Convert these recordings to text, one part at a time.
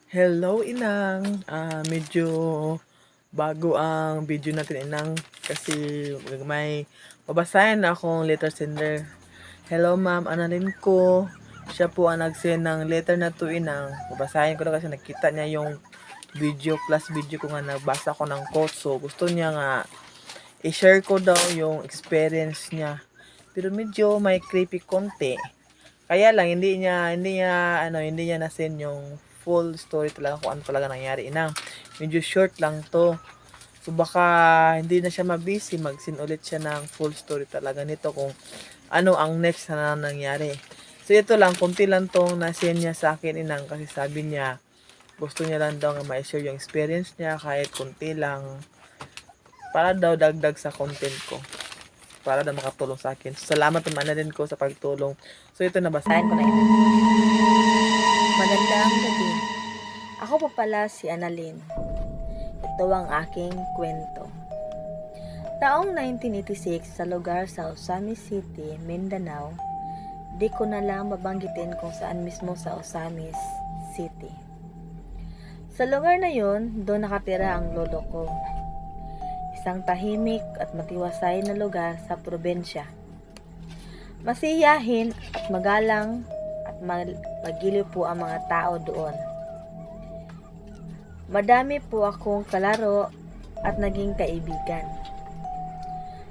Hello, Inang. Medyo bago ang video natin, Inang, kasi may babasahin na akong letter sender. Hello, Ma'am Annalyn ko. Siya po ang nag-send ng letter na to, Inang. Babasahin ko na kasi nakita niya yung video ko nga, nagbasa ko ng quote. So, gusto niya nga i-share ko daw yung experience niya. Pero medyo may creepy konti. Kaya lang hindi niya na-send yung full story talaga kung ano talaga nangyari. Medyo short lang to. So baka hindi na siya mabisi, mag-send ulit siya ng full story talaga nito kung ano ang next na nangyari. So ito lang, konti lang tong na-send niya sa akin, Inang, kasi sabi niya gusto niya lang daw nga ma-share yung experience niya kahit konti lang para daw dagdag sa content ko, para daw makatulong sa akin. So, salamat naman na din ko sa pagtulong. So ito, nabasahin ko na, Inang. Magandang gabi. Ako po pala si Annalyn. Ito ang aking kwento. Taong 1986 sa lugar sa Osamis City, Mindanao, di ko na lang mabanggitin kung saan mismo sa Osamis City. Sa lugar na yon, doon nakatira ang lolo ko. Isang tahimik at matiwasay na lugar sa probensya. Masiyahin at magalang at magiliw po ang mga tao doon. Madami po akong kalaro at naging kaibigan.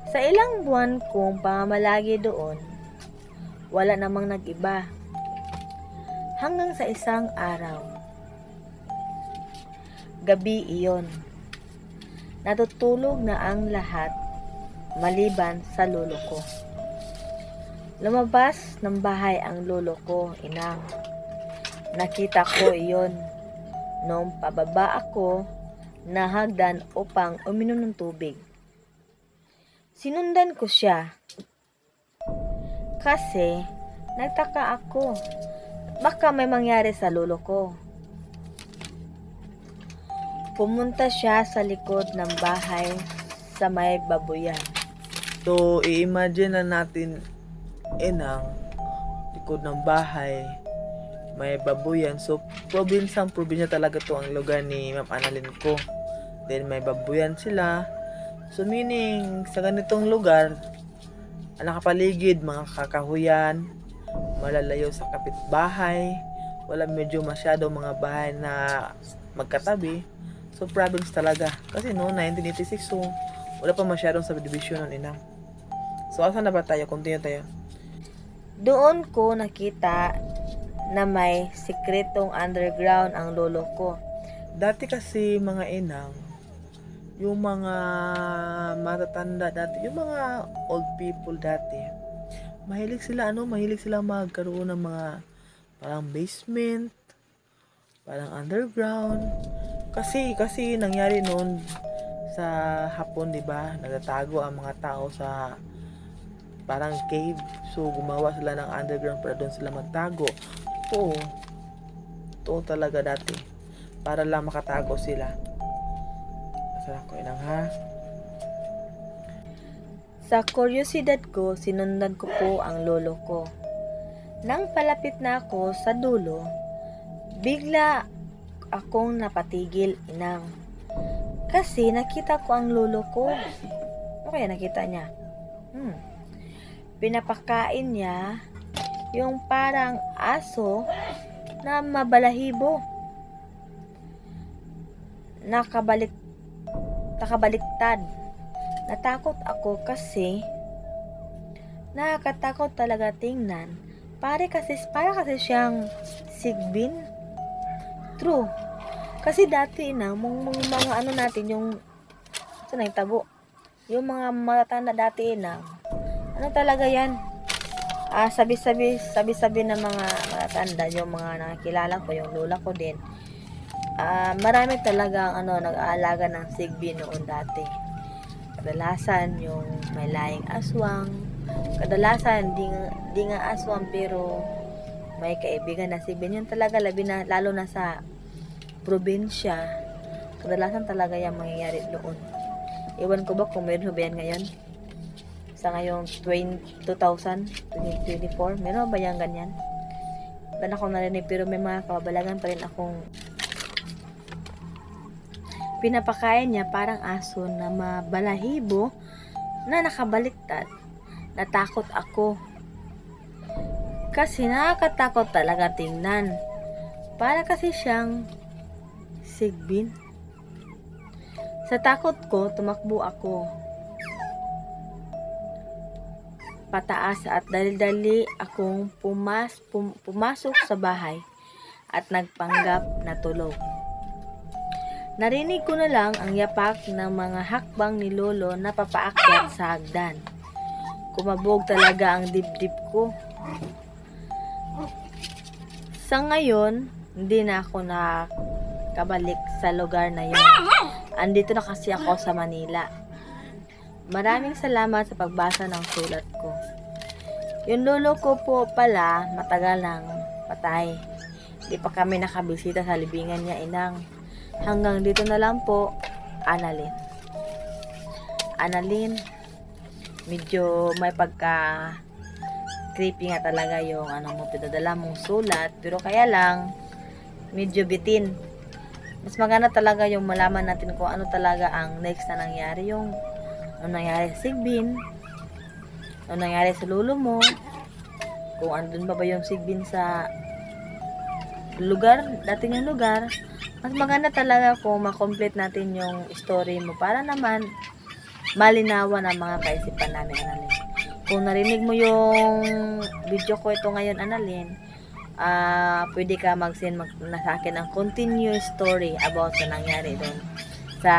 Sa ilang buwan kong pamamalagi doon, wala namang nag-iba. Hanggang sa isang araw. Gabi iyon. Natutulog na ang lahat maliban sa lolo ko. Lumabas ng bahay ang lolo ko, Inang. Nakita ko iyon. Noong pababa ako na hagdan upang uminom ng tubig. Sinundan ko siya. Kasi nagtaka ako. Baka may mangyari sa lolo ko. Pumunta siya sa likod ng bahay sa may babuyan. So, i-imagine na natin, Inang, likod ng bahay, may babuyan. So, probinsya talaga to ang lugar ni Ma'am Annalyn ko. Then, may babuyan sila. So, meaning, sa ganitong lugar, ang nakapaligid, mga kakahuyan, malalayo sa kapitbahay, wala medyo masyado mga bahay na magkatabi. So, province talaga. Kasi no, 1986, so, wala pa masyadong subdivision nun, Inang. So, asan na ba tayo? Continue tayo. Doon ko nakita na may sikretong underground ang lolo ko. Dati kasi, mga Inang, yung mga matatanda dati, yung mga old people dati, mahilig sila magkaroon ng mga parang basement, parang underground. Kasi nangyari noon sa Hapon, 'di ba? Nagtatago ang mga tao sa parang cave. So gumawa sila ng underground para doon sila magtago. Oo. Ito talaga dati. Para lang makatago sila. Masarap ko, Inang, ha? Sa kuryosidad ko, sinundan ko po ang lolo ko. Nang palapit na ako sa dulo, bigla akong napatigil, Inang. Kasi nakita ko ang lolo ko. Ano kaya nakita niya? Pinapakain niya yung parang aso na mabalahibo. Nakabaliktad. Natakot ako kasi nakakatakot talaga tingnan. Para kasi siyang sigbin. True. Kasi dati na mga ano natin yung saan tago. Yung mga matatanda dati na ano talaga yan? Sabi ng mga matatanda, yung mga nakakilala ko, yung lola ko din. Marami talagang nag-aalaga ng sigbi noon dati. Kadalasan yung may laing aswang. Kadalasan di nga aswang pero may kaibigan na sigbi. Yun talaga lalo na sa probinsya. Kadalasan talaga yung mangyayari doon. Iwan ko ba kung meron ba yan ngayon? Sa ngayong 2024, meron ba yan ganyan? Wala na akong narinig pero may mga kababalagan pa rin akong pinapakain niya parang aso na mabalahibo na nakabaliktad. Natakot ako. Kasi nakakatakot talaga tingnan. Para kasi siyang sigbin. Sa takot ko, tumakbo ako pataas at dali-dali akong pumasok sa bahay at nagpanggap na tulog. Narinig ko na lang ang yapak ng mga hakbang ni Lolo na papaakyat sa hagdan. Kumabog talaga ang dibdib ko. Sa ngayon, hindi na ako nakabalik sa lugar na yun. Andito na kasi ako sa Manila. Maraming salamat sa pagbasa ng sulat ko. Yung lolo ko po pala, matagal nang patay. Di pa kami nakabisita sa libingan niya, inang. Hanggang dito na lang po, Annalyn. Annalyn, medyo may pagka creepy nga talaga yung mo pinadala mong sulat, pero kaya lang medyo bitin. Mas maganda talaga yung malaman natin kung ano talaga ang next na nangyari, yung ano nangyari sa Sigbin, ano nangyari sa lolo mo, kung andun ba yung Sigbin sa lugar, dating yung lugar. Mas maganda talaga kung makomplete natin yung story mo para naman malinawan ang mga kaisipan namin, Annalyn. Kung narinig mo yung video ko ito ngayon, Annalyn, pwede ka mag-send na sa akin ang continuous story about sa nangyari doon sa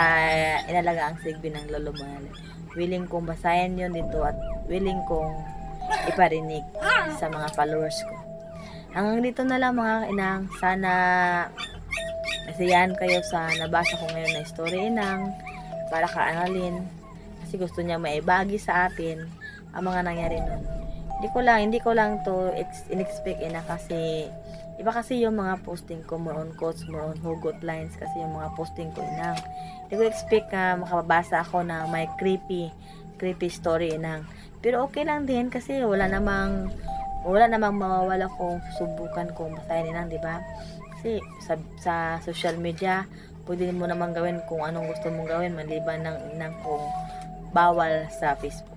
inalaga ang Sigbin ng lolo mo, Annalyn. Willing kong basahin yun dito at willing kong iparinig sa mga followers ko. Hanggang dito na lang mga inang. Sana nasiyahan kayo sa nabasa ko ngayon na story, inang, para ka Annalyn, kasi gusto niya maibagi sa atin ang mga nangyari nun. Hindi ko lang to in-expect, ina, kasi iba kasi yung mga posting ko, more on quotes, more on hugot lines kasi yung mga posting ko, inang. Hindi ko expect na makabasa ako na may creepy story, inang. Pero okay lang din kasi wala namang mawawala kung subukan kong basahin, inang, di ba? Kasi sa social media, pwede mo naman gawin kung anong gusto mong gawin maliban ng kung bawal sa Facebook.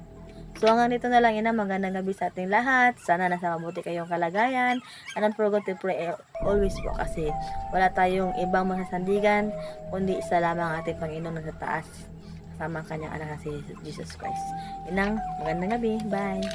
So hanggang dito na lang, ina. Magandang gabi sa ating lahat. Sana nasa mabuti kayong kalagayan. And don't forget to pray always po, kasi wala tayong ibang masasandigan kundi isa lamang ang ating Panginoon sa taas, kasama ang kanyang anak na si Jesus Christ. Inang, magandang gabi. Bye.